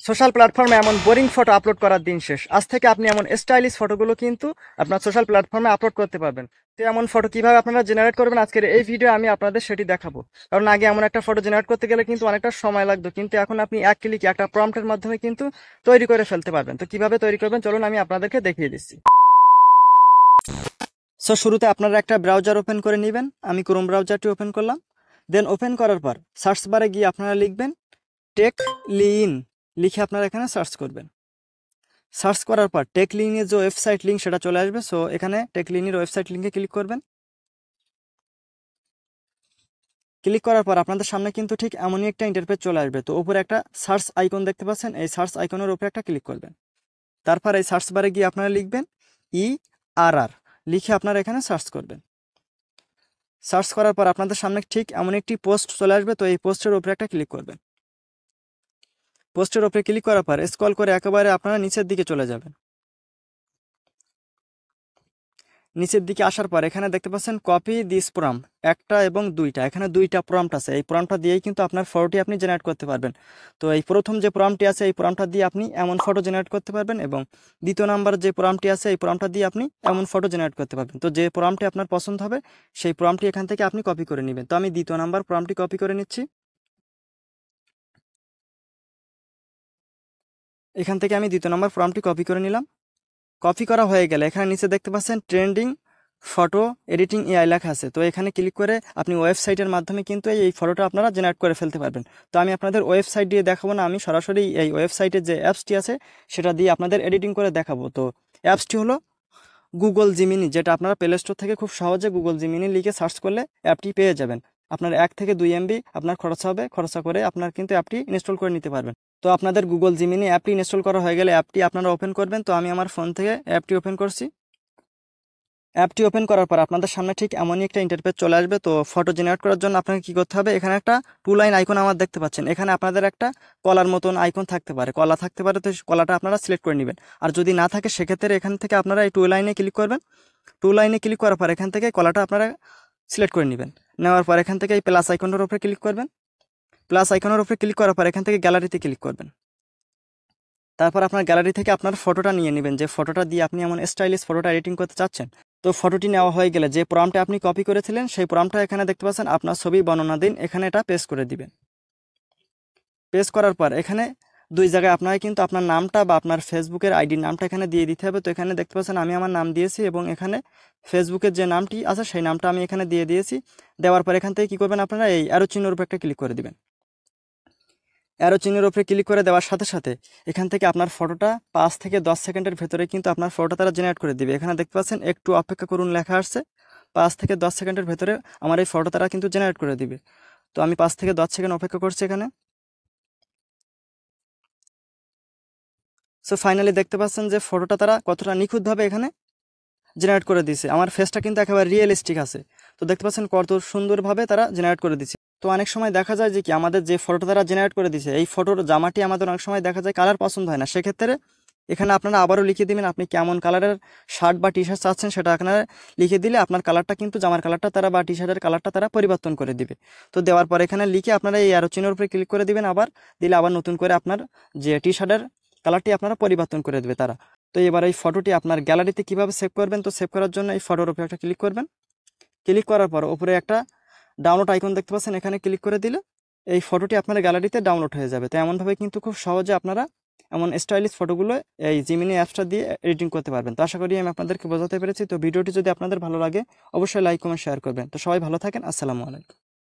Social প্ল্যাটফর্মে এমন boring photo upload করার দিন শেষ। আজ থেকে আপনি এমন স্টাইলিশ ফটোগুলো কিন্তু আপনার সোশ্যাল প্ল্যাটফর্মে আপলোড করতে পারবেন। তো এমন ফটো কিভাবে আপনারা জেনারেট করবেন আজকের এই ভিডিও আমি আপনাদের সেটি দেখাবো। কারণ আগে এমন একটা ফটো জেনারেট করতে গেলে কিন্তু অনেকটা সময় লাগতো, কিন্তু এখন আপনি এক ক্লিকে একটা প্রম্পটের মাধ্যমে কিন্তু তৈরি করে ফেলতে পারবেন। তো কিভাবে তৈরি করবেন চলুন আমি আপনাদেরকে দেখিয়ে দিচ্ছি। সো শুরুতে আপনারা একটা ব্রাউজার ওপেন করে নেবেন। আমি ক্রোম ব্রাউজারটি ওপেন করলাম। দেন ওপেন করার পর সার্চ বারে গিয়ে আপনারা লিখবেন টেকলিন, লিখে আপনারা এখানে সার্চ করবেন। সার্চ করার পর টেকলিনের যে ওয়েবসাইট লিঙ্ক সেটা চলে আসবে। সো এখানে টেকলিনের ওয়েবসাইট লিঙ্কে ক্লিক করবেন। ক্লিক করার পর আপনাদের সামনে কিন্তু ঠিক এমনই একটা ইন্টারফেস চলে আসবে। তো উপরে একটা সার্চ আইকন দেখতে পাচ্ছেন, এই সার্চ আইকনের উপরে একটা ক্লিক করবেন। তারপর এই সার্চ বারে গিয়ে আপনারা লিখবেন ERR, লিখে আপনারা এখানে সার্চ করবেন। সার্চ করার পর আপনাদের সামনে ঠিক এমন একটি পোস্ট চলে আসবে। তো এই পোস্টের উপরে একটা ক্লিক করবেন। পোস্টের উপরে ক্লিক করার পর স্ক্রল করে একেবারে আপনারা নিচের দিকে চলে যাবেন। নিচের দিকে আসার পর এখানে দেখতে পাচ্ছেন কপি দিস প্রম্পট, একটা এবং দুইটা, এখানে দুইটা প্রম্পট আছে। এই প্রম্পটটা দিয়েই কিন্তু আপনার ফটোটি আপনি জেনারেট করতে পারবেন। তো এই প্রথম যে প্রম্পটটি আছে এই প্রম্পটটা দিয়ে আপনি এমন ফটো জেনারেট করতে পারবেন, এবং দ্বিতীয় নাম্বার যে প্রম্পটটি আছে এই প্রম্পটটা দিয়ে আপনি এমন ফটো জেনারেট করতে পারবেন। তো যে প্রম্পটটি আপনার পছন্দ হবে সেই প্রম্পটটি এখান থেকে আপনি কপি করে নেবেন। তো আমি দ্বিতীয় নাম্বার প্রম্পটটি কপি করে নিচ্ছি। এখান থেকে আমি দ্বিতীয় নাম্বার প্রম্পটটি কপি করে নিলাম। কপি করা হয়ে গেলে এখানে নিচে দেখতে পাচ্ছেন ট্রেন্ডিং ফটো এডিটিং AI লেখা আছে। তো এখানে ক্লিক করে আপনি ওয়েবসাইটের মাধ্যমে কিন্তু এই ফটোটা আপনারা জেনারেট করে ফেলতে পারবেন। তো আমি আপনাদের ওয়েবসাইট দিয়ে দেখাবো না, আমি সরাসরি এই ওয়েবসাইটের যে অ্যাপসটি আছে সেটা দিয়ে আপনাদের এডিটিং করে দেখাবো। তো অ্যাপসটি হলো গুগল জিমিনি, যেটা আপনারা প্লে স্টোর থেকে খুব সহজে গুগল জিমিনি লিখে সার্চ করলে অ্যাপটি পেয়ে যাবেন। আপনার 1 থেকে 2 MB আপনার খরচ হবে, খরচা করে আপনার কিন্তু অ্যাপটি ইনস্টল করে নিতে পারবেন। তো আপনাদের গুগল জিমিনি অ্যাপটি ইনস্টল করা হয়ে গেলে অ্যাপটি আপনারা ওপেন করবেন। তো আমি আমার ফোন থেকে অ্যাপটি ওপেন করছি। অ্যাপটি ওপেন করার পর আপনাদের সামনে ঠিক এমনই একটা ইন্টারফেস চলে আসবে। তো ফটো জেনারেট করার জন্য আপনাকে কি করতে হবে, এখানে একটা 2 লাইন আইকন আমার দেখতে পাচ্ছেন, এখানে আপনাদের একটা কলার মতন আইকন থাকতে পারে, কলা থাকতে পারে। তো কলাটা আপনারা সিলেক্ট করে নেবেন। আর যদি না থাকে সেক্ষেত্রে এখান থেকে আপনারা এই 2 লাইনে ক্লিক করবেন। 2 লাইনে ক্লিক করার পর এখান থেকে কলাটা আপনারা সিলেক্ট করে নেবেন। নেওয়ার পর এখান থেকে এই প্লাস আইকনের উপরে ক্লিক করবেন। প্লাস আইকনের উপরে ক্লিক করার পর এখান থেকে গ্যালারিতে ক্লিক করবেন। তারপর আপনার গ্যালারি থেকে আপনার ফটোটা নিয়ে নেবেন, যে ফটোটা দিয়ে আপনি এমন স্টাইলিশ ফটোটা এডিটিং করতে চাচ্ছেন। তো ফটোটি নেওয়া হয়ে গেলে যে প্রম্পটে আপনি কপি করেছিলেন সেই প্রম্পটটা এখানে দেখতে পাচ্ছেন, আপনার ছবি বর্ণনা দিন, এখানে এটা পেস্ট করে দিবেন। পেস্ট করার পর এখানে 2 জায়গায় আপনাকে কিন্তু আপনার নামটা বা আপনার ফেসবুকের আইডির নামটা এখানে দিয়ে দিতে হবে। তো এখানে দেখতে পাচ্ছেন আমি আমার নাম দিয়েছি, এবং এখানে ফেসবুকের যে নামটি আছে সেই নামটা আমি এখানে দিয়ে দিয়েছি। দেওয়ার পর এখান থেকে কী করবেন, আপনারা এই অ্যারো চিহ্নের উপর একটা ক্লিক করে দিবেন। অ্যারো চিহ্নের উপরে ক্লিক করে দেওয়ার সাথে সাথে এখান থেকে আপনার ফটোটা 5 থেকে 10 সেকেন্ডের ভেতরে কিন্তু আপনার ফটোটা তারা জেনারেট করে দিবে। এখানে দেখতে পাচ্ছেন একটু অপেক্ষা করুন লেখা আসছে। 5 থেকে 10 সেকেন্ডের ভেতরে আমার এই ফটো তারা কিন্তু জেনারেট করে দিবে। তো আমি 5 থেকে 10 সেকেন্ড অপেক্ষা করছি এখানে। সো ফাইনালি দেখতে পাচ্ছেন যে ফটোটা তারা কতটা নিখুঁতভাবে এখানে জেনারেট করে দিয়েছে। আমার ফেসটা কিন্তু একেবারে রিয়েলিস্টিক আছে। তো দেখতে পাচ্ছেন কত সুন্দরভাবে তারা জেনারেট করে দিচ্ছে। তো অনেক সময় দেখা যায় যে কি আমাদের যে ফটোটা তারা জেনারেট করে দিয়েছে এই ফটোর জামাটি আমাদের অনেক সময় দেখা যায় কালার পছন্দ হয় না। সেক্ষেত্রে এখানে আপনারা আবারও লিখে দিবেন আপনি কেমন কালারের শার্ট বা টি শার্ট চাচ্ছেন, সেটা আপনারা লিখে দিলে আপনার কালারটা কিন্তু জামার কালারটা তারা বা টি শার্টের কালারটা তারা পরিবর্তন করে দিবে। তো দেওয়ার পর এখানে লিখে আপনারা এই অ্যারো চিহ্নের উপরে ক্লিক করে দিবেন, আবার দিলে আবার নতুন করে আপনার যে টি শার্টের কালারটি আপনারা পরিবর্তন করে দেবে তারা। তো এবার এই ফটোটি আপনার গ্যালারিতে কিভাবে সেভ করবেন, তো সেভ করার জন্য এই ফটোর উপরে একটা ক্লিক করবেন। ক্লিক করার পর উপরে একটা ডাউনলোড আইকন দেখতে পাচ্ছেন, এখানে ক্লিক করে দিলে এই ফটোটি আপনার গ্যালারিতে ডাউনলোড হয়ে যাবে। তো এমনভাবে কিন্তু খুব সহজে আপনারা এমন স্টাইলিশ ফটোগুলো এই জিমিনি অ্যাপসটা দিয়ে এডিটিং করতে পারবেন। তো আশা করি আমি আপনাদেরকে বোঝাতে পেরেছি। তো ভিডিওটি যদি আপনাদের ভালো লাগে অবশ্যই লাইক কমেন্ট শেয়ার করবেন। তো সবাই ভালো থাকেন, আসসালামু আলাইকুম।